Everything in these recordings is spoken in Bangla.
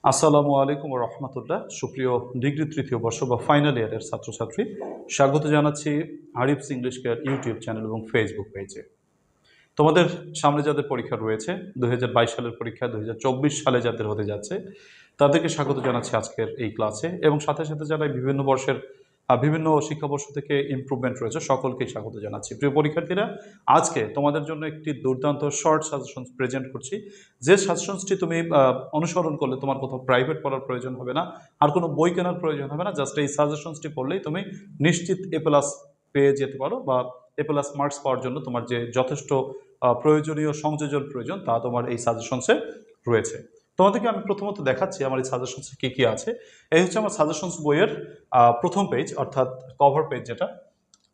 আসসালামু আলাইকুম রহমতুল্লাহ। সুপ্রিয় ডিগ্রি তৃতীয় বর্ষ বা ফাইনাল ইয়ারের ছাত্রছাত্রী, স্বাগত জানাচ্ছি Arif's English care YouTube channel এবং ফেসবুক পেজে। তোমাদের সামনে যাদের পরীক্ষা রয়েছে, 2022 সালের পরীক্ষা 2024 সালে যাদের হতে যাচ্ছে, তাদেরকে স্বাগত জানাচ্ছি আজকের এই ক্লাসে। এবং সাথে সাথে যারা বিভিন্ন বর্ষের বিভিন্ন শিক্ষাবর্ষ থেকে ইমপ্রুভমেন্ট রয়েছে, সকলকেই স্বাগত জানাচ্ছি। প্রিয় পরীক্ষার্থীরা, আজকে তোমাদের জন্য একটি দুর্দান্ত শর্ট সাজেশন প্রেজেন্ট করছি। যে সাজেশনসটি তুমি অনুসরণ করলে তোমার কোথাও প্রাইভেট পড়ার প্রয়োজন হবে না, আর কোনো বই কেনার প্রয়োজন হবে না। জাস্ট এই সাজেশনসটি পড়লেই তুমি নিশ্চিত A+ পেয়ে যেতে পারো, বা A+ মার্কস পাওয়ার জন্য তোমার যে যথেষ্ট প্রয়োজনীয় সংযোজন প্রয়োজন তা তোমার এই সাজেশনসে রয়েছে। তোমাদেরকে আমি প্রথমত দেখাচ্ছি আমার এই সাজেশনসে কী কী আছে। এই হচ্ছে আমার সাজেশনস বইয়ের প্রথম পেজ, অর্থাৎ কভার পেজ, যেটা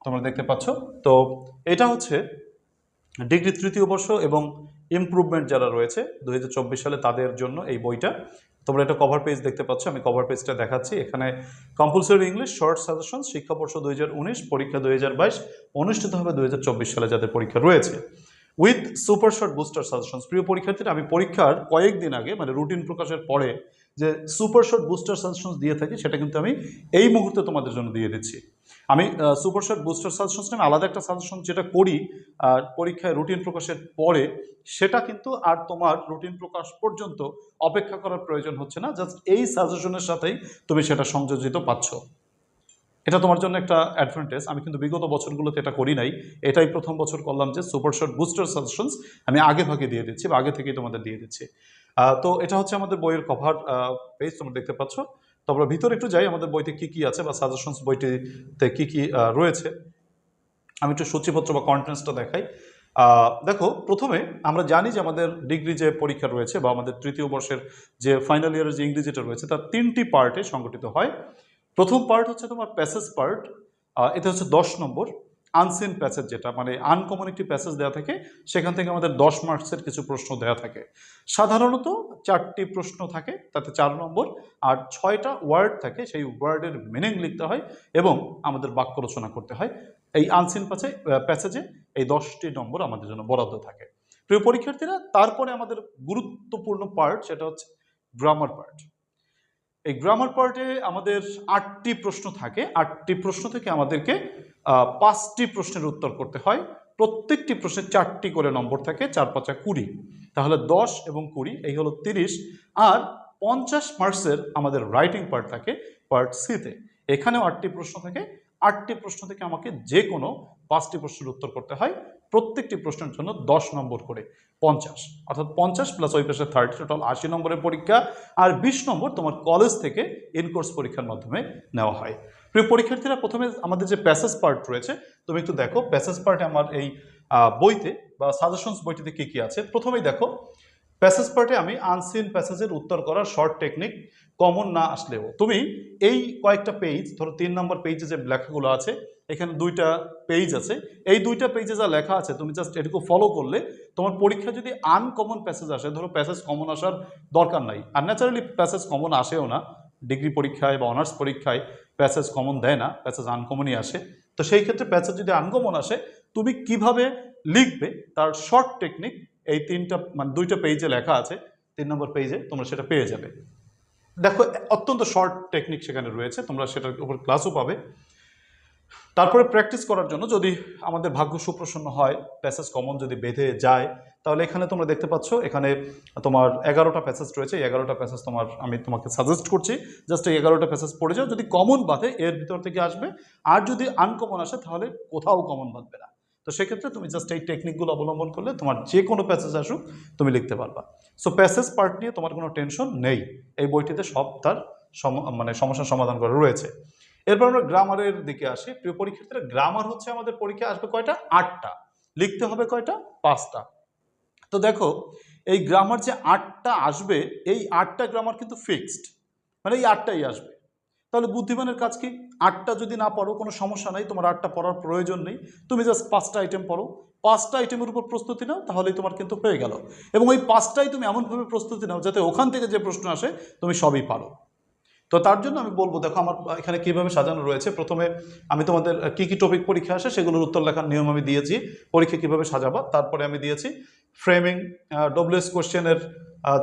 তোমরা দেখতে পাচ্ছ। তো এটা হচ্ছে ডিগ্রি তৃতীয় বর্ষ এবং ইমপ্রুভমেন্ট যারা রয়েছে 2024 সালে তাদের জন্য এই বইটা। তোমরা এটা কভার পেজ দেখতে পাচ্ছ, আমি কভার পেজটা দেখাচ্ছি। এখানে কম্পালসরি ইংলিশ শর্ট সাজেশন, শিক্ষাবর্ষ 2019, পরীক্ষা 2022, অনুষ্ঠিত হবে 2024 সালে যাদের পরীক্ষা রয়েছে, with super short booster suggestions. প্রিয় পরীক্ষার্থীরা, আমি পরীক্ষার কয়েকদিন আগে, মানে রুটিন প্রকাশের পরে, যে সুপার শর্ট বুস্টার সাজেশনস দিয়ে থাকি, সেটা কিন্তু আমি এই মুহূর্তে তোমাদের জন্য দিয়ে দিচ্ছি। আমি সুপার শর্ট বুস্টার সাজেশনস নামে আলাদা একটা সাজেশন যেটা করি পরীক্ষায় রুটিন প্রকাশের পরে, সেটা কিন্তু আর তোমার রুটিন প্রকাশ পর্যন্ত অপেক্ষা করার প্রয়োজন হচ্ছে না। জাস্ট এই সাজেশনের সাথেই তুমি সেটা সংযোজিত পাচ্ছ। এটা তোমার জন্য একটা অ্যাডভান্টেজ। আমি কিন্তু বিগত বছরগুলোতে এটা করি নাই, এটাই প্রথম বছর করলাম যে সুপার শর্ট বুস্টার সাজেশনস আমি আগে ভাগে দিয়ে দিচ্ছি, বা আগে থেকেই তোমাদের দিয়ে দিচ্ছি। তো এটা হচ্ছে আমাদের বইয়ের কভার পেজ, তোমরা দেখতে পাচ্ছ। তো আমরা ভিতরে একটু যাই, আমাদের বইতে কি কি আছে বা সাজেশনস বইটিতে কি কি রয়েছে। আমি একটু সূচিপত্র বা কন্টেন্টসটা দেখাই। দেখো, প্রথমে আমরা জানি যে আমাদের ডিগ্রি যে পরীক্ষা রয়েছে বা আমাদের তৃতীয় বর্ষের যে ফাইনাল ইয়ারের যে ইংরেজিটা রয়েছে, তার 3টি পার্টে সংগঠিত হয়। প্রথম পার্ট হচ্ছে তোমার প্যাসেজ পার্ট। এটা হচ্ছে 10 নম্বর আনসিন প্যাসেজ, যেটা মানে আনকমন একটি প্যাসেজ দেওয়া থাকে, সেখান থেকে আমাদের 10 মার্কসের কিছু প্রশ্ন দেওয়া থাকে। সাধারণত 4টি প্রশ্ন থাকে, তাতে 4 নম্বর, আর 6টা ওয়ার্ড থাকে, সেই ওয়ার্ডের মিনিং লিখতে হয় এবং আমাদের বাক্য রচনা করতে হয়। এই আনসিন প্যাসেজে এই 10টি নম্বর আমাদের জন্য বরাদ্দ থাকে। প্রিয় পরীক্ষার্থীরা, তারপরে আমাদের গুরুত্বপূর্ণ পার্ট, সেটা হচ্ছে গ্রামার পার্ট। এই গ্রামার পার্টে আমাদের 8টি প্রশ্ন থাকে। 8টি প্রশ্ন থেকে আমাদেরকে 5টি প্রশ্নের উত্তর করতে হয়। প্রত্যেকটি প্রশ্নে 4টি করে নম্বর থাকে, 4 5 20, তাহলে 10 এবং 20, এই হলো 30। আর 50 মার্কসের আমাদের রাইটিং পার্ট থাকে পার্ট সিতে। এখানেও 8টি প্রশ্ন থাকে। 8টি প্রশ্ন থেকে আমাকে যে কোনো 5টি প্রশ্নের উত্তর করতে হয়, প্রত্যেকটি প্রশ্নের জন্য 10 নম্বর করে, 50, অর্থাৎ 50 প্লাস ওই পেশে 30, টোটাল 80 নম্বরের পরীক্ষা। আর 20 নম্বর তোমার কলেজ থেকে ইনকোর্স পরীক্ষার মাধ্যমে নেওয়া হয়। প্রিয় পরীক্ষার্থীরা, প্রথমে আমাদের যে প্যাসেজ পার্ট রয়েছে, তুমি একটু দেখো প্যাসেজ পার্টে আমার এই বইতে বা সাজেশনস বইটিতে কি কি আছে। প্রথমেই দেখো, প্যাসেজ পার্টে আমি আনসিন প্যাসেজের উত্তর করার শর্ট টেকনিক, কমন না আসলেও তুমি এই কয়েকটা পেজ, ধরো 3 নম্বর পেজে যে লেখাগুলো আছে, এখানে 2টা পেজ আছে, এই 2টা পেজে যা লেখা আছে তুমি জাস্ট এটুকু ফলো করলে তোমার পরীক্ষা যদি আনকমন প্যাসেজ আসে, ধরো প্যাসেজ কমন আসার দরকার নাই, আর ন্যাচারালি প্যাসেজ কমন আসেও না, ডিগ্রি পরীক্ষায় বা অনার্স পরীক্ষায় প্যাসেজ কমন দেয় না, প্যাসেজ আনকমনই আসে। তো সেই ক্ষেত্রে প্যাসেজ যদি আনকমন আসে, তুমি কিভাবে লিখবে তার শর্ট টেকনিক এই 3টা মানে 2টা পেজে লেখা আছে, 3 নম্বর পেজে তোমরা সেটা পেয়ে যাবে। দেখো, অত্যন্ত শর্ট টেকনিক সেখানে রয়েছে, তোমরা সেটার উপর ক্লাসও পাবে। তারপরে প্র্যাকটিস করার জন্য, যদি আমাদের ভাগ্য সুপ্রসন্ন হয়, প্যাসেজ কমন যদি বেঁধে যায়, তাহলে এখানে তোমরা দেখতে পাচ্ছ, এখানে তোমার 11টা প্যাসেজ রয়েছে। 11টা প্যাসেজ আমি তোমাকে সাজেস্ট করছি, জাস্ট এই 11টা প্যাসেজ পড়ে যাও। যদি কমন বাঁধে এর ভিতর থেকে আসবে, আর যদি আনকমন আসে তাহলে কোথাও কমন বাঁধবে না। তো সেক্ষেত্রে তুমি জাস্ট এই টেকনিকগুলো অবলম্বন করলে তোমার যে কোনো প্যাসেজ আসুক তুমি লিখতে পারবা। সো প্যাসেজ পার্ট নিয়ে তোমার কোনো টেনশন নেই, এই বইটিতে সব তার মানে সমস্যার সমাধান করা রয়েছে। এরপর আমরা গ্রামারের দিকে আসি। প্রিয় পরীক্ষার্থীরা, গ্রামার হচ্ছে আমাদের পরীক্ষায় আসবে কয়টা? 8টা। লিখতে হবে কয়টা? 5টা। তো দেখো, এই গ্রামার যে 8টা আসবে, এই 8টা গ্রামার কিন্তু ফিক্সড, মানে এই 8টাই আসবে। তাহলে বুদ্ধিমানের কাজ কি? 8টা যদি না পড়ো কোনো সমস্যা নাই, তোমার 8টা পড়ার প্রয়োজন নেই, তুমি জাস্ট 5টা আইটেম পড়ো, 5টা আইটেমের উপর প্রস্তুতি নাও, তাহলেই তোমার কিন্তু হয়ে গেল। এবং ওই 5টাই তুমি এমনভাবে প্রস্তুতি নাও যাতে ওখান থেকে যে প্রশ্ন আসে তুমি সবই পারো। তো তার জন্য আমি বলবো, দেখো আমার এখানে কিভাবে সাজানো রয়েছে। প্রথমে আমি তোমাদের কি কি টপিক পরীক্ষা আসে সেগুলোর উত্তর লেখার নিয়ম আমি দিয়েছি, পরীক্ষা কিভাবে সাজাবা। তারপরে আমি দিয়েছি ফ্রেমিং, ডব্লিউএস কোশ্চেনের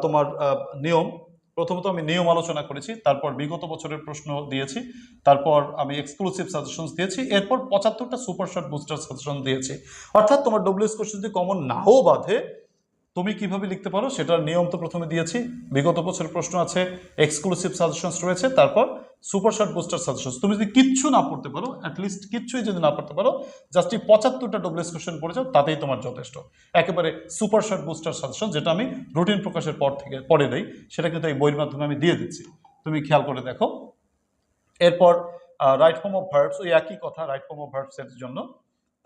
তোমার নিয়ম, প্রথমত আমি নিয়ম আলোচনা করেছি, তারপর বিগত বছরের প্রশ্ন দিয়েছি, তারপর আমি এক্সক্লুসিভ সাজেশনস দিয়েছি, এরপর 75টা সুপার শর্ট বুস্টার সাজেশন দিয়েছি। অর্থাৎ তোমার ডব্লিউএস কোশ্চেন যদি কমন নাও বাধে, তুমি কিভাবে লিখতে পারো সেটার নিয়ম তো প্রথমে দিয়েছি। বিগত বছরের প্রশ্ন আছে, এক্সক্লুসিভ সাজেশনস রয়েছে, তারপর সুপার শর্ট বুস্টার সাজেশনস। তুমি যদি কিচ্ছু না পড়তে পারো, অ্যাটলিস্ট কিচ্ছুই যদি না পড়তে পারো, জাস্ট এই 75টা ডব্লিউএস কোশ্চেন পড়ে যাও, তাতেই তোমার যথেষ্ট। একেবারে সুপার শর্ট বুস্টার সাজেশন, যেটা আমি রুটিন প্রকাশের পর থেকে পড়ে দেই, সেটা কিন্তু এই বইয়ের মাধ্যমে আমি দিয়ে দিচ্ছি, তুমি খেয়াল করে দেখো। এরপর রাইট ফর্ম অফ ভার্বস, ওই একই কথা, রাইট ফর্ম অফ ভার্বস এর জন্য।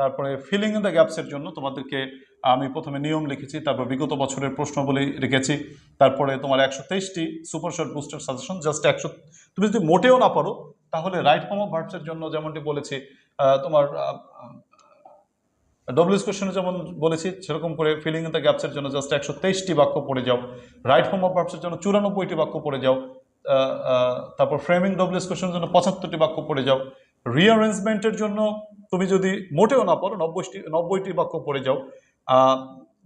তারপরে ফিলিং ইন দ্য গ্যাপস এর জন্য তোমাদেরকে আমি প্রথমে নিয়ম লিখেছি, তারপর বিগত বছরের প্রশ্নগুলি রেখেছি, তারপরে তোমার 123টি super short booster suggestion, just 100। তুমি যদি মোটেও না পারো, তাহলে রাইট ফর্ম অফ ভার্বস এর জন্য যেমনটি বলেছি, তোমার ডব্লিউএস কোশ্চেনে যেমন বলেছি সেরকম করে ফিলিং ইন দ্য গ্যাপস এর জন্য জাস্ট 123টি বাক্য পড়ে যাও। রাইট ফর্ম অফ ভার্বস এর জন্য 94টি বাক্য পড়ে যাও। তারপর ফ্রেমিং ডব্লিউএস কোশ্চেনের জন্য 75টি বাক্য পড়ে যাও। রিঅ্যারেঞ্জমেন্টের জন্য তুমি যদি মোটেও না পারো 90টি বাক্য পড়ে যাও।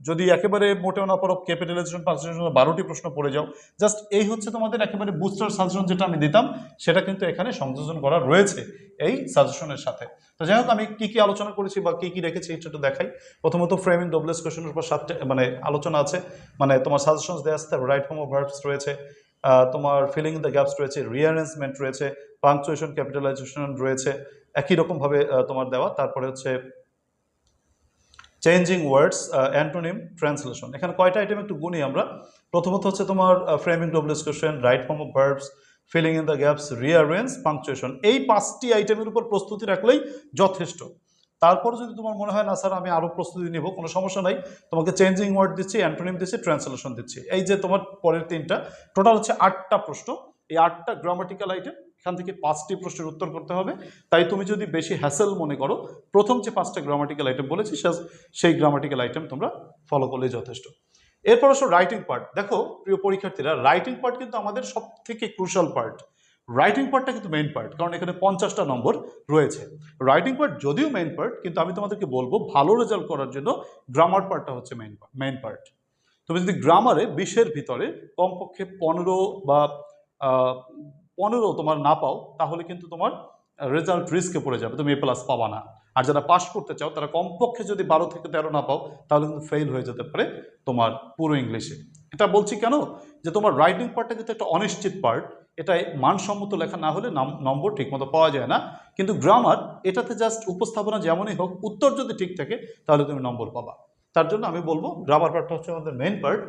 যদি একেবারে মোটেও না পারো, ক্যাপিটালাইজেশন পার্সেন্টের জন্য 12টি প্রশ্ন পড়ে যাও। জাস্ট এই হচ্ছে তোমাদের একেবারে বুস্টার সাজেশন যেটা আমি দিতাম, সেটা কিন্তু এখানে সংযোজন করা রয়েছে এই সাজেশনের সাথে। তো যাই হোক, আমি কি কি আলোচনা করেছি বা কি কি রেখেছি সেটা দেখাই। প্রথমত ফ্রেমিং ডব্লিউএস কোশ্চেনের উপর 7টা মানে আলোচনা আছে, মানে তোমার সাজেশনস দেওয়া আছে, তারপর রাইট ফর্ম অফ ভার্বস রয়েছে, তোমার ফিলিং ইন দ্য গ্যাপস রয়েছে, রিঅ্যারেঞ্জমেন্ট রয়েছে, পাংচুয়েশন, ক্যাপিটালাইজেশন রয়েছে একই রকমভাবে তোমার দেওয়া। তারপরে হচ্ছে চেঞ্জিং ওয়ার্ডস, অ্যান্টোনিম, ট্রান্সলেশন। এখানে কয়টা আইটেম একটু গুনি আমরা। প্রথমত হচ্ছে তোমার framing WS question, right form of verbs, filling in the gaps, rearrange, punctuation. এই 5টি আইটেমের উপর প্রস্তুতি রাখলেই যথেষ্ট। তারপর যদি তোমার মনে হয় না স্যার আমি আরও প্রস্তুতি নিব, কোনো সমস্যা নাই, তোমাকে চেঞ্জিং ওয়ার্ড দিচ্ছি, অ্যান্টোনিম দিচ্ছি, ট্রান্সলেশন দিচ্ছি। এই যে তোমার পরের 3টা, টোটাল হচ্ছে 8টা প্রশ্ন। এই 8টা গ্রামাটিক্যাল আইটেম, এখান থেকে 5টি প্রশ্নের উত্তর করতে হবে। তাই তুমি যদি বেশি হ্যাসেল মনে করো, প্রথম যে 5টা গ্রামাটিক্যাল আইটেম বলেছি সেই গ্রামাটিক্যাল আইটেম তোমরা ফলো করলেই যথেষ্ট। এরপর আসো রাইটিং পার্ট। দেখো প্রিয় পরীক্ষার্থীরা, রাইটিং পার্ট কিন্তু আমাদের সব থেকে ক্রুশাল পার্ট। রাইটিং পার্টটা কিন্তু মেইন পার্ট, কারণ এখানে 50টা নম্বর রয়েছে। রাইটিং পার্ট যদিও মেইন পার্ট, কিন্তু আমি তোমাদেরকে বলবো ভালো রেজাল্ট করার জন্য গ্রামার পার্টটা হচ্ছে মেইন পার্ট। তুমি যদি গ্রামারে 20-এর ভিতরে কমপক্ষে 15 বা 15 তোমার না পাও, তাহলে কিন্তু তোমার রেজাল্ট রিস্কে পড়ে যাবে, তুমি A+ পাবা না। আর যারা পাস করতে চাও, তারা কমপক্ষে যদি 12 থেকে 13 না পাও, তাহলে কিন্তু ফেল হয়ে যেতে পারে তোমার পুরো ইংলিশে। এটা বলছি কেন, যে তোমার রাইটিং পার্টটা কিন্তু একটা অনিশ্চিত পার্ট। এটাই মানসম্মত লেখা না হলে নম্বর ঠিকমতো পাওয়া যায় না। কিন্তু গ্রামার, এটাতে জাস্ট উপস্থাপনা যেমনই হোক, উত্তর যদি ঠিক থাকে তাহলে তুমি নম্বর পাবা। তার জন্য আমি বলবো গ্রামার পার্টটা হচ্ছে আমাদের মেইন পার্ট।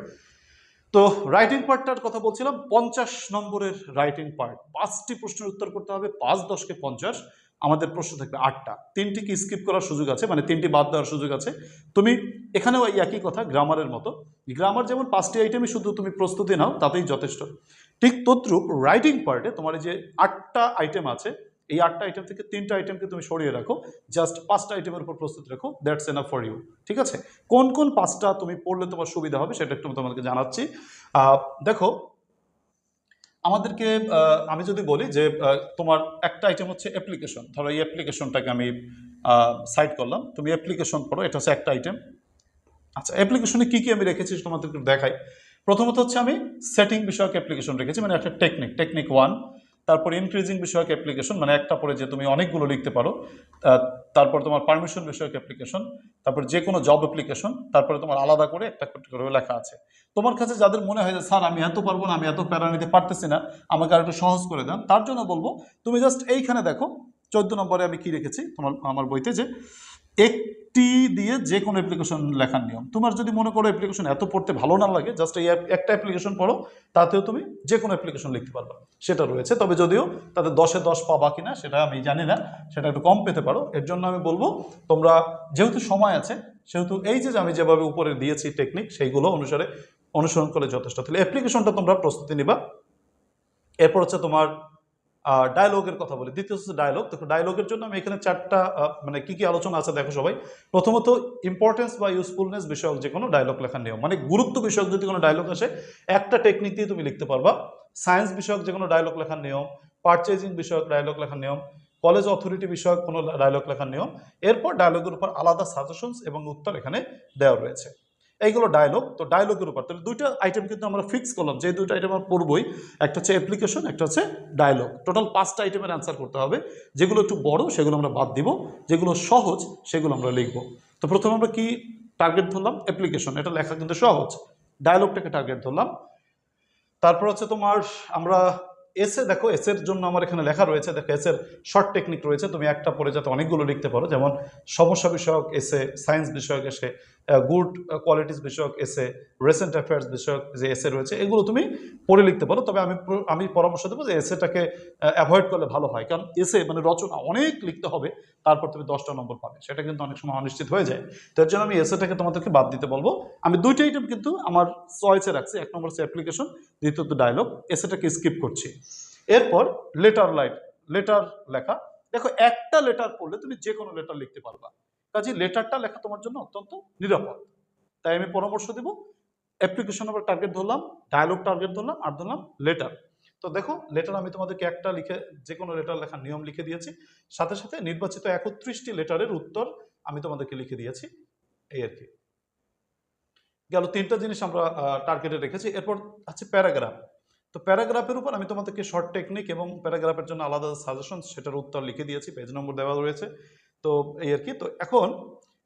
তো রাইটিং পার্টটার কথা বলছিলাম, 50 নম্বরের রাইটিং পার্ট, 5টি প্রশ্নের উত্তর করতে হবে। 5 10 = 50, আমাদের প্রশ্ন থাকবে 8টা। 3টি কি স্কিপ করার সুযোগ আছে, মানে 3টি বাদ দেওয়ার সুযোগ আছে। তুমি এখানেও একই কথা, গ্রামারের মতো। গ্রামার যেমন 5টি আইটেমই শুধু তুমি প্রস্তুতি নাও, তাতেই যথেষ্ট। ঠিক তদ্রূপ রাইটিং পার্টে তোমার এই যে 8টা আইটেম আছে, এই 8টা আইটেম থেকে 3টা আইটেমকে তুমি সরিয়ে রাখো, জাস্ট 5টা আইটেমের উপর প্রস্তুতি রাখো, দ্যাটস এনাফ ফর ইউ। ঠিক আছে, কোন কোন 5টা তুমি পড়লে তোমার সুবিধা হবে সেটা একটু তোমাদেরকে জানাচ্ছি। দেখো, আমাদেরকে আমি যদি বলি যে তোমার একটা আইটেম হচ্ছে অ্যাপ্লিকেশন, ধরো এই অ্যাপ্লিকেশনটাকে আমি সাইড করলাম, তুমি অ্যাপ্লিকেশন পড়ো, এটা হচ্ছে একটা আইটেম। আচ্ছা, অ্যাপ্লিকেশনে কি কি আমি রেখেছি তোমাদেরকে দেখাই। প্রথমত হচ্ছে আমি সেটিং বিষয়ক অ্যাপ্লিকেশন রেখেছি, মানে একটা টেকনিক 1। তারপর ইনক্রিজিং বিষয়ক অ্যাপ্লিকেশন, মানে একটা পরে যে তুমি অনেকগুলো লিখতে পারো। তারপর তোমার পারমিশন বিষয়ক অ্যাপ্লিকেশন, তারপর যে কোনো জব অ্যাপ্লিকেশন, তারপরে তোমার আলাদা করে একটা করে লেখা আছে। তোমার কাছে যাদের মনে হয় যে স্যার আমি এত পারবো না, আমি এত প্যারা নিতে পারতেছি না, আমাকে আর একটু সহজ করে দেন, তার জন্য বলবো তুমি জাস্ট এইখানে দেখো 14 নম্বরে আমি কি রেখেছি আমার বইতে, যে একটি দিয়ে যে কোনো অ্যাপ্লিকেশন লেখার নিয়ম। তোমার যদি মনে করো অ্যাপ্লিকেশন এত পড়তে ভালো না লাগে, জাস্ট এই একটা অ্যাপ্লিকেশন পড়ো, তাতেও তুমি যে কোনো অ্যাপ্লিকেশন লিখতে পারবে, সেটা রয়েছে। তবে যদিও তাতে 10-এ 10 পাবা কিনা সেটা আমি জানি না, সেটা একটু কম পেতে পারো। এর জন্য আমি বলবো তোমরা যেহেতু সময় আছে, সেহেতু এই যে আমি যেভাবে উপরে দিয়েছি টেকনিক, সেইগুলো অনুসরণ করলে যথেষ্ট। তাহলে অ্যাপ্লিকেশনটা তোমরা প্রস্তুতি নিবা। এরপর হচ্ছে তোমার ডায়লগের কথা বলি। দ্বিতীয় হচ্ছে ডায়লগ। দেখো, ডায়লগের জন্য আমি এখানে 4টা মানে কি কি আলোচনা আছে দেখো সবাই। প্রথমত ইম্পর্টেন্স বা ইউজফুলনেস বিষয়ক যে কোনো ডায়লগ লেখার নিয়ম, মানে গুরুত্ব বিষয়ক যদি কোনো ডায়লগ আসে, একটা টেকনিক দিয়ে তুমি লিখতে পারবা। সায়েন্স বিষয়ক যে কোনো ডায়লগ লেখার নিয়ম, পারচেজিং বিষয়ক ডায়লগ লেখার নিয়ম, কলেজ অথরিটি বিষয়ক কোনো ডায়লগ লেখার নিয়ম। এরপর ডায়লগের উপর আলাদা সাজেশনস এবং উত্তর এখানে দেওয়া রয়েছে। এইগুলো ডায়লগ। তো ডায়লগের উপর তাহলে দুইটা আইটেম কিন্তু আমরা ফিক্স করলাম, যে দুইটা আইটেম আমরা পড়বই, একটা হচ্ছে অ্যাপ্লিকেশন, একটা হচ্ছে ডায়লগ। টোটাল 5টা আইটেমের অ্যান্সার করতে হবে। যেগুলো একটু বড় সেগুলো আমরা বাদ দিব, যেগুলো সহজ সেগুলো আমরা লিখব। তো প্রথমে আমরা কি টার্গেট ধরলাম? অ্যাপ্লিকেশন, এটা লেখা কিন্তু সহজ। ডায়লগটাকে টার্গেট ধরলাম। তারপর হচ্ছে তোমার আমরা এসে, দেখো এসের জন্য আমার এখানে লেখা রয়েছে, দেখো এসের শর্ট টেকনিক রয়েছে, তুমি একটা পড়ে যাতে অনেকগুলো লিখতে পারো। যেমন সমস্যা বিষয়ক এসে, সায়েন্স বিষয়ক এসে, গুড কোয়ালিটিস বিষয়ক এসে, রিসেন্ট অ্যাফেয়ার্স বিষয়ক যে এসে রয়েছে, এগুলো তুমি পড়ে লিখতে পারো। তবে আমি পরামর্শ দেবো যে এসেটাকে অ্যাভয়েড করলে ভালো হয়, কারণ এসে মানে রচনা অনেক লিখতে হবে, তারপর তুমি 10টা নম্বর পাবে, সেটা কিন্তু অনেক সময় অনিশ্চিত হয়ে যায়। তো এর জন্য আমি এসেটাকে তোমাদেরকে বাদ দিতে বলবো। আমি দুইটা আইটেম কিন্তু আমার চয়েসে রাখছি, এক নম্বর হচ্ছে অ্যাপ্লিকেশন, দ্বিতীয়ত ডায়লগ। এসেটাকে স্কিপ করছি। এরপর লেটার লেখা। দেখো একটা লেটার পড়লে তুমি যে কোনো লেটার লিখতে পারবা, কাজে লেটারটা লেখা তোমার জন্য অত্যন্ত নিরাপদ। তাই আমি পরামর্শ দেব, অ্যাপ্লিকেশন আমরা টার্গেট ধরলাম, ডায়লগ টার্গেট ধরলাম, আর ধরলাম লেটার। তো দেখো লেটার আমি তোমাদেরকে একটা লিখে, যে কোনো লেটার লেখার নিয়ম লিখে দিয়েছি, সাথে সাথে নির্বাচিত 31টি লেটারের উত্তর আমি তোমাদেরকে লিখে দিয়েছি, এই আর কি। গেল 3টা জিনিস আমরা টার্গেটে রেখেছি। এরপর আছে প্যারাগ্রাফ। তো প্যারাগ্রাফের উপর আমি তোমাদেরকে শর্ট টেকনিক এবং প্যারাগ্রাফের জন্য আলাদা সাজেশন, সেটার উত্তর লিখে দিয়েছি, পেজ নম্বর দেওয়া রয়েছে। তো এই আর কি। তো এখন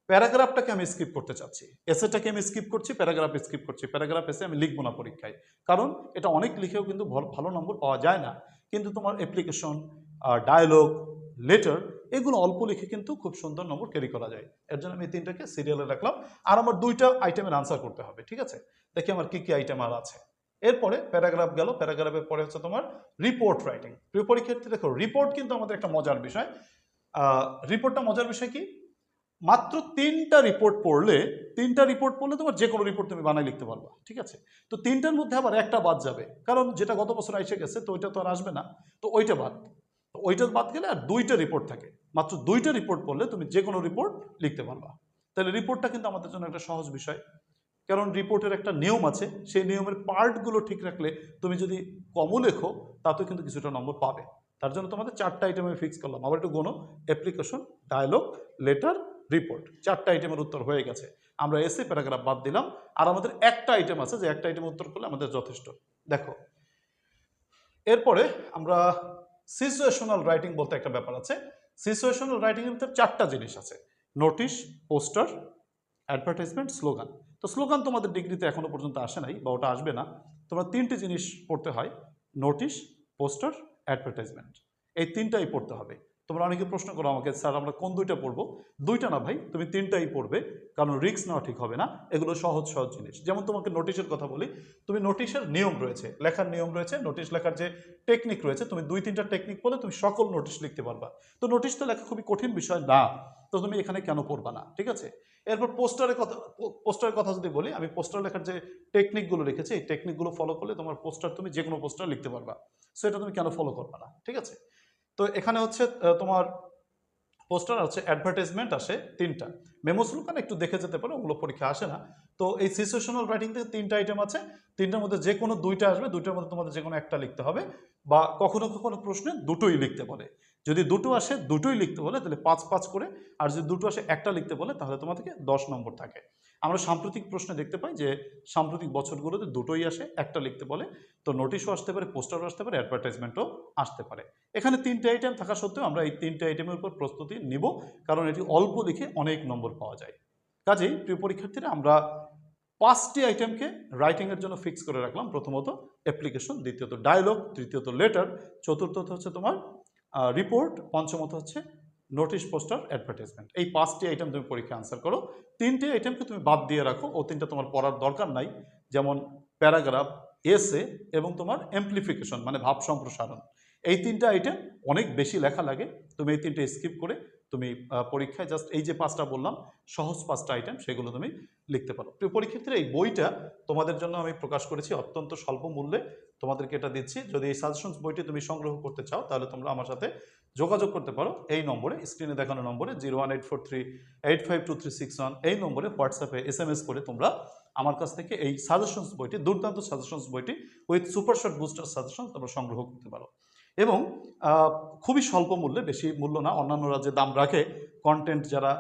প্যারাগ্রাফটাকে আমি স্কিপ করতে চাচ্ছি, এসেটাকে আমি স্কিপ করছি, প্যারাগ্রাফ স্কিপ করছি। প্যারাগ্রাফ এসে আমি লিখবো না পরীক্ষায়, কারণ এটা অনেক লিখেও কিন্তু ভালো নম্বর পাওয়া যায় না। কিন্তু তোমার অ্যাপ্লিকেশন, ডায়লগ, লেটার, এগুলো অল্প লিখে কিন্তু খুব সুন্দর নম্বর ক্যারি করা যায়। এর জন্য আমি 3টাকে সিরিয়ালে রাখলাম। আর আমার 2টা আইটেমের আনসার করতে হবে, ঠিক আছে? দেখি আমার কি কি আইটেম আর আছে। এরপরে প্যারাগ্রাফ গেল, প্যারাগ্রাফের পরে হচ্ছে তোমার রিপোর্ট রাইটিং। প্রিয় পরীক্ষার্থী দেখো, রিপোর্ট কিন্তু আমাদের একটা মজার বিষয়। রিপোর্টটা মজার বিষয় কি, মাত্র 3টা রিপোর্ট পড়লে, তোমার যে কোনো রিপোর্ট তুমি বানাই লিখতে পারবা, ঠিক আছে? তো 3টার মধ্যে আবার একটা বাদ যাবে, কারণ যেটা গত বছর এসে গেছে, তো ওইটা তো আর আসবে না, তো ওইটা বাদ। তো ওইটা বাদ গেলে আর 2টা রিপোর্ট থাকে। মাত্র 2টা রিপোর্ট পড়লে তুমি যে কোনো রিপোর্ট লিখতে পারবা। তাহলে রিপোর্টটা কিন্তু আমাদের জন্য একটা সহজ বিষয়, কারণ রিপোর্টের একটা নিয়ম আছে, সেই নিয়মের পার্টগুলো ঠিক রাখলে তুমি যদি কমও লেখো তাতেও কিন্তু কিছুটা নম্বর পাবে। তার জন্য তোমাদের 4টা আইটেম আমি ফিক্স করলাম। আবার একটু গোনো, অ্যাপ্লিকেশন, ডায়লগ, লেটার, রিপোর্ট, 4টা আইটেমের উত্তর হয়ে গেছে। আমরা এসে প্যারাগ্রাফ বাদ দিলাম, আর আমাদের একটা আইটেম আছে, যে একটা আইটেম উত্তর করলে আমাদের যথেষ্ট। দেখো এরপরে আমরা সিচুয়েশনাল রাইটিং বলতে একটা ব্যাপার আছে। সিচুয়েশনাল রাইটিং এর ভিতরে 4টা জিনিস আছে: নোটিশ, পোস্টার, অ্যাডভার্টাইজমেন্ট, স্লোগান। তো স্লোগান তোমাদের ডিগ্রিতে এখনো পর্যন্ত আসে নাই, বা ওটা আসবে না। তোমরা 3টে জিনিস পড়তে হয়: নোটিশ, পোস্টার, অ্যাডভার্টাইজমেন্ট। এই 3টাই পড়তে হবে। তোমরা অনেকে প্রশ্ন করো আমাকে, স্যার আমরা কোন 2টা পড়বো? 2টা না ভাই, তুমি 3টাই পড়বে, কারণ রিস্ক নেওয়া ঠিক হবে না। এগুলো সহজ সহজ জিনিস। যেমন তোমাকে নোটিশের কথা বলি, তুমি নোটিশের নিয়ম রয়েছে, লেখার নিয়ম রয়েছে, নোটিশ লেখার যে টেকনিক রয়েছে, তুমি 2-3টা টেকনিক পড়লে তুমি সকল নোটিশ লিখতে পারবা। তো নোটিশ তো লেখা খুবই কঠিন বিষয় না, তো তুমি এখানে কেন পড়বা না, ঠিক আছে? এরপর পোস্টারের কথা যদি বলি, আমি পোস্টার লেখার যে টেকনিকগুলো রেখেছি, এই টেকনিকগুলো ফলো করলে তোমার পোস্টার, তুমি যে কোনো পোস্টার লিখতে পারবা। সো এটা তুমি কেন ফলো করবা না, ঠিক আছে? তো এখানে হচ্ছে তোমার পোস্টার আছে, অ্যাডভার্টাইজমেন্ট আসে 3টা। মেমো স্লোগান একটু দেখে যেতে পারো, ওগুলো পরীক্ষা আসে না। তো এই সিচুয়েশনাল রাইটিং থেকে 3টা আইটেম আছে, 3টার মধ্যে যে কোনো 2টা আসবে, 2টার মধ্যে তোমাদের যে কোনো একটা লিখতে হবে, বা কখনো কখনো প্রশ্নে দুটোই লিখতে বলে। যদি দুটো আসে, দুটোই লিখতে বলে, তাহলে 5-5 করে। আর যদি দুটো আসে, একটা লিখতে বলে, তাহলে তোমাদেরকে 10 নম্বর থাকে। আমরা সাম্প্রতিক প্রশ্নে দেখতে পাই যে সাম্প্রতিক বছরগুলোতে দুটোই আসে, একটা লিখতে বলে। তো নোটিশও আসতে পারে, পোস্টারও আসতে পারে, অ্যাডভার্টাইজমেন্টও আসতে পারে। এখানে 3টে আইটেম থাকা সত্ত্বেও আমরা এই 3টে আইটেমের উপর প্রস্তুতি নিব, কারণ এটি অল্প লিখে অনেক নম্বর পাওয়া যায়। কাজেই প্রিয় পরীক্ষার্থীরা, আমরা 5টি আইটেমকে রাইটিংয়ের জন্য ফিক্স করে রাখলাম। প্রথমত অ্যাপ্লিকেশন, দ্বিতীয়ত ডায়লগ, তৃতীয়ত লেটার, চতুর্থত হচ্ছে তোমার রিপোর্ট, পঞ্চমত হচ্ছে নোটিশ, পোস্টার, অ্যাডভার্টাইজমেন্ট। এই 5টি আইটেম তুমি পরীক্ষা আনসার করো। 3টে আইটেমকে তুমি বাদ দিয়ে রাখো, ও 3টা তোমার পড়ার দরকার নাই। যেমন প্যারাগ্রাফ, এসে এবং তোমার এমপ্লিফিকেশন মানে ভাব সম্প্রসারণ। এই 3টা আইটেম অনেক বেশি লেখা লাগে, তুমি এই 3টে স্কিপ করে তুমি পরীক্ষায় জাস্ট এই যে 5টা বললাম, সহজ 5টা আইটেম, সেগুলো তুমি লিখতে পারো। প্রিয় পরীক্ষার্থীরা, এই বইটা তোমাদের জন্য আমি প্রকাশ করেছি অত্যন্ত স্বল্প মূল্যে, তোমাদেরকে এটা দিচ্ছি। যদি এই সাজেশনস বইটি তুমি সংগ্রহ করতে চাও, তাহলে তোমরা আমার সাথে যোগাযোগ করতে পারো এই নম্বরে, স্ক্রিনে দেখানো নম্বরে 01843852361। এই নম্বরে হোয়াটসঅ্যাপে SMS করে তোমরা আমার কাছ থেকে এই সাজেশনস বইটি, দুর্দান্ত সাজেশনস বইটি with super short booster suggestion তোমরা সংগ্রহ করতে পারো। এবং খুবই স্বল্প মূল্যে, বেশি মূল্য না, অন্যান্যরা যে দাম রাখে কন্টেন্ট যারা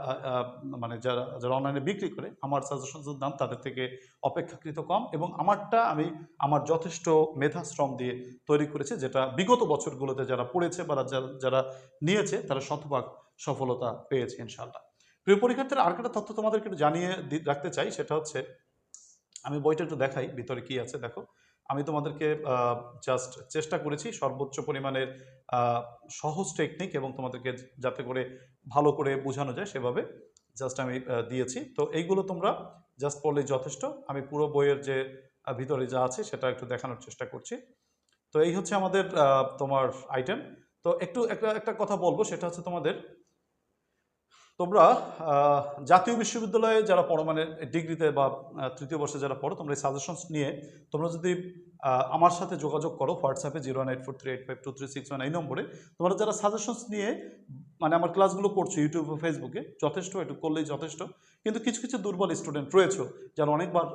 মানে যারা যারা অনলাইনে বিক্রি করে, আমার সাজেশনসের দাম তাদের থেকে অপেক্ষাকৃত কম, এবং আমারটা আমি আমার যথেষ্ট মেধা শ্রম দিয়ে তৈরি করেছি, যেটা বিগত বছরগুলোতে যারা পড়েছে বা যারা নিয়েছে তারা শতভাগ সফলতা পেয়েছে ইনশাআল্লাহ। প্রিয় পরীক্ষার্থীরা, আরেকটা তথ্য তোমাদেরকে একটু জানিয়ে রাখতে চাই, সেটা হচ্ছে আমি বইটা একটু দেখাই ভিতরে কি আছে। দেখো, আমি তোমাদেরকে জাস্ট চেষ্টা করেছি সর্বোচ্চ পরিমাণের সহজ টেকনিক এবং তোমাদেরকে যাতে করে ভালো করে বোঝানো যায় সেভাবে জাস্ট আমি দিয়েছি। তো এইগুলো তোমরা জাস্ট পড়লেই যথেষ্ট। আমি পুরো বইয়ের যে ভিতরে যা আছে সেটা একটু দেখানোর চেষ্টা করছি। তো এই হচ্ছে আমাদের তোমার আইটেম। তো একটু একটা একটা কথা বলবো, সেটা হচ্ছে তোমাদের, তোমরা জাতীয় বিশ্ববিদ্যালয়ে যারা পড়ো, মানে ডিগ্রিতে বা তৃতীয় বর্ষে যারা পড়ো, তোমরা এই সাজেশনস নিয়ে তোমরা যদি আমার সাথে যোগাযোগ করো হোয়াটসঅ্যাপে 01843852361 এই নম্বরে, তোমরা যারা সাজেশনস নিয়ে মানে আমার ক্লাসগুলো করছো ইউটিউব ও ফেসবুকে, যথেষ্ট, একটু করলেই যথেষ্ট। কিন্তু কিছু কিছু দুর্বল স্টুডেন্ট রয়েছে যারা অনেকবার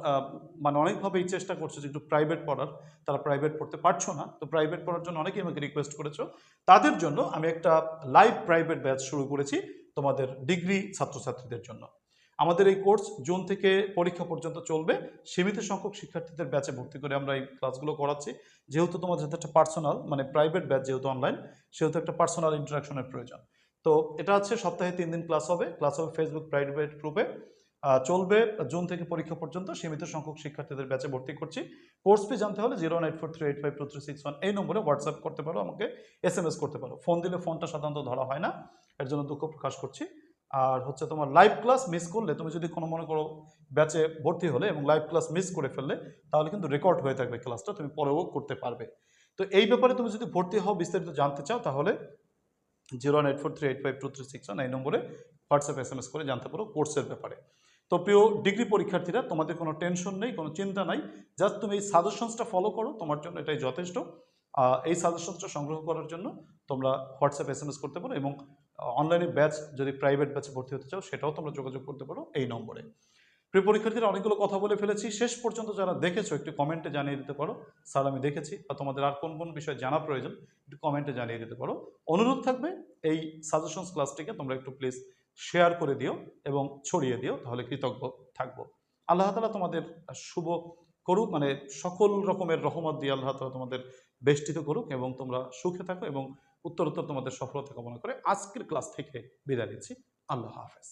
মানে অনেকভাবেই চেষ্টা করছে যে একটু প্রাইভেট পড়ার, তারা প্রাইভেট পড়তে পারছো না। তো প্রাইভেট পড়ার জন্য অনেকেই আমাকে রিকোয়েস্ট করেছো, তাদের জন্য আমি একটা লাইভ প্রাইভেট ব্যাচ শুরু করেছি তোমাদের ডিগ্রি ছাত্রছাত্রীদের জন্য। আমাদের এই কোর্স জুন থেকে পরীক্ষা পর্যন্ত চলবে। সীমিত সংখ্যক শিক্ষার্থীদের ব্যাচে ভর্তি করে আমরা এই ক্লাসগুলো করাচ্ছি। যেহেতু তোমাদের সাথে একটা পার্সোনাল, মানে প্রাইভেট ব্যাচ যেহেতু অনলাইন, সেহেতু একটা পার্সোনাল ইন্টারাকশনের প্রয়োজন। তো এটা হচ্ছে সপ্তাহে 3 দিন ক্লাস হবে ফেসবুক প্রাইভেট গ্রুপে। চলবে জুন থেকে পরীক্ষা পর্যন্ত। সীমিত সংখ্যক শিক্ষার্থীদের ব্যাচে ভর্তি করছি। কোর্স ফি জানতে হলে 01843852361 এই নম্বরে হোয়াটসঅ্যাপ করতে পারো, আমাকে SMS করতে পারো। ফোন দিলে ফোনটা সাধারণত ধরা হয় না, এর জন্য দুঃখ প্রকাশ করছি। আর হচ্ছে তোমার লাইভ ক্লাস মিস করলে, তুমি যদি কোনো মনে করো ব্যাচে ভর্তি হলে এবং লাইভ ক্লাস মিস করে ফেললে, তাহলে কিন্তু রেকর্ড হয়ে থাকবে ক্লাসটা, তুমি পরেও করতে পারবে। তো এই ব্যাপারে তুমি যদি ভর্তি হও, বিস্তারিত জানতে চাও, তাহলে 01843852361 এই নম্বরে হোয়াটসঅ্যাপ SMS করে জানতে পারো কোর্সের ব্যাপারে। তো প্রিয় ডিগ্রি পরীক্ষার্থীরা, তোমাদের কোনো টেনশন নেই, কোনো চিন্তা নাই, জাস্ট তুমি এই সাজেশনসটা ফলো করো, তোমার জন্য এটাই যথেষ্ট। এই সাজেশনসটা সংগ্রহ করার জন্য তোমরা হোয়াটসঅ্যাপ SMS করতে পারো, এবং অনলাইনে ব্যাচ যদি প্রাইভেট ব্যাচে ভর্তি হতে চাও, সেটাও তোমরা যোগাযোগ করতে পারো এই নম্বরে। প্রিয় পরীক্ষার্থীরা, অনেকগুলো কথা বলে ফেলেছি, শেষ পর্যন্ত যারা দেখেছো একটু কমেন্টে জানিয়ে দিতে পারো স্যার আমি দেখেছি, বা তোমাদের আর কোন কোন বিষয় জানা প্রয়োজন একটু কমেন্টে জানিয়ে দিতে পারো। অনুরোধ থাকবে এই সাজেশনস ক্লাসটিকে তোমরা একটু প্লিজ শেয়ার করে দিও এবং ছড়িয়ে দিও, তাহলে কৃতজ্ঞ থাকবো। আল্লাহ তাআলা তোমাদের শুভ করুক, মানে সকল রকমের রহমত দিয়ে আল্লাহ তাআলা তোমাদের বেষ্টিত করুক, এবং তোমরা সুখে থাকো এবং উত্তরোত্তর তোমাদের সফলতা কামনা করে আজকের ক্লাস থেকে বিদায় নিচ্ছি। আল্লাহ হাফেজ।